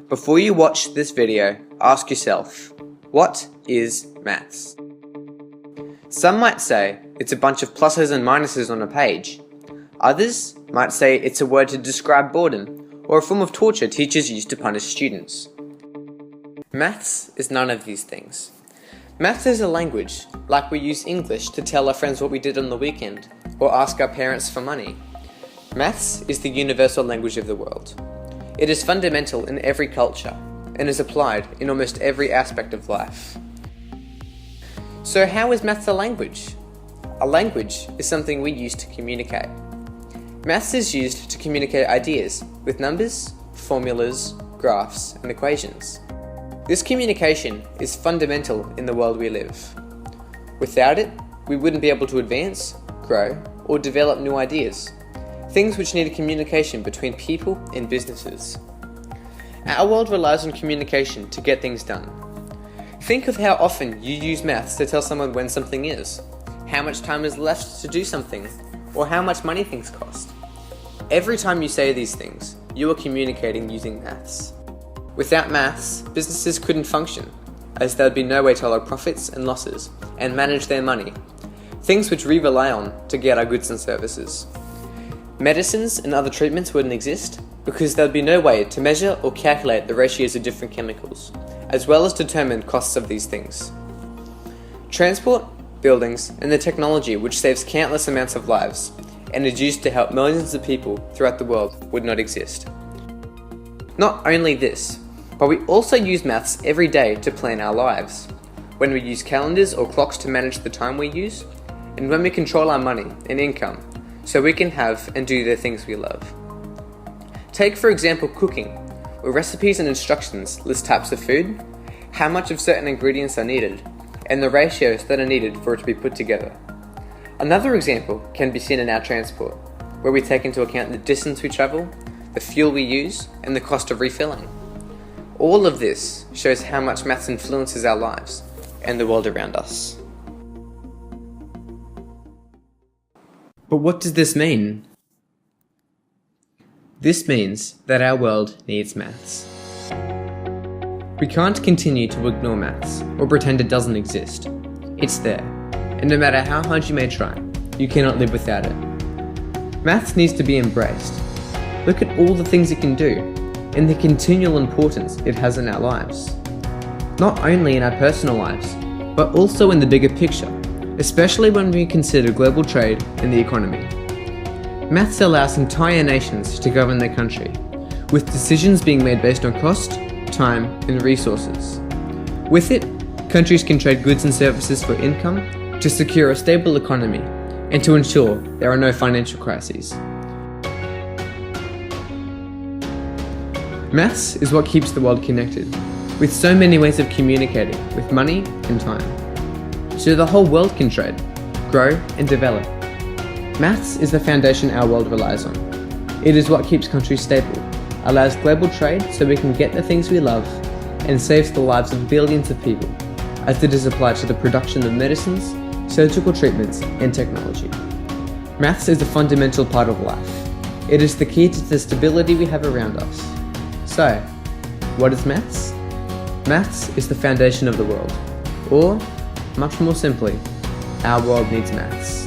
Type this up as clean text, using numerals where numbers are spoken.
Before you watch this video, ask yourself, what is maths? Some might say it's a bunch of pluses and minuses on a page. Others might say it's a word to describe boredom, or a form of torture teachers use to punish students. Maths is none of these things. Maths is a language, like we use English to tell our friends what we did on the weekend, or ask our parents for money. Maths is the universal language of the world. It is fundamental in every culture, and is applied in almost every aspect of life. So how is maths a language? A language is something we use to communicate. Maths is used to communicate ideas with numbers, formulas, graphs, and equations. This communication is fundamental in the world we live. Without it, we wouldn't be able to advance, grow, or develop new ideas, things which need a communication between people and businesses. Our world relies on communication to get things done. Think of how often you use maths to tell someone when something is, how much time is left to do something, or how much money things cost. Every time you say these things, you are communicating using maths. Without maths, businesses couldn't function, as there would be no way to log profits and losses and manage their money, things which we rely on to get our goods and services. Medicines and other treatments wouldn't exist because there would be no way to measure or calculate the ratios of different chemicals, as well as determine costs of these things. Transport, buildings, and the technology which saves countless amounts of lives and is used to help millions of people throughout the world would not exist. Not only this, but we also use maths every day to plan our lives, when we use calendars or clocks to manage the time we use, and when we control our money and income so we can have and do the things we love. Take for example cooking, where recipes and instructions list types of food, how much of certain ingredients are needed, and the ratios that are needed for it to be put together. Another example can be seen in our transport, where we take into account the distance we travel, the fuel we use, and the cost of refilling. All of this shows how much maths influences our lives and the world around us. But what does this mean? This means that our world needs maths. We can't continue to ignore maths or pretend it doesn't exist. It's there, and no matter how hard you may try, you cannot live without it. Maths needs to be embraced. Look at all the things it can do, and the continual importance it has in our lives. Not only in our personal lives, but also in the bigger picture, especially when we consider global trade and the economy. Maths allows entire nations to govern their country, with decisions being made based on cost, time, and resources. With it, countries can trade goods and services for income to secure a stable economy and to ensure there are no financial crises. Maths is what keeps the world connected, with so many ways of communicating with money and time, so the whole world can trade, grow, and develop. Maths is the foundation our world relies on. It is what keeps countries stable, allows global trade so we can get the things we love, and saves the lives of billions of people, as it is applied to the production of medicines, surgical treatments, and technology. Maths is a fundamental part of life. It is the key to the stability we have around us. So, what is maths? Maths is the foundation of the world, or, much more simply, our world needs maths.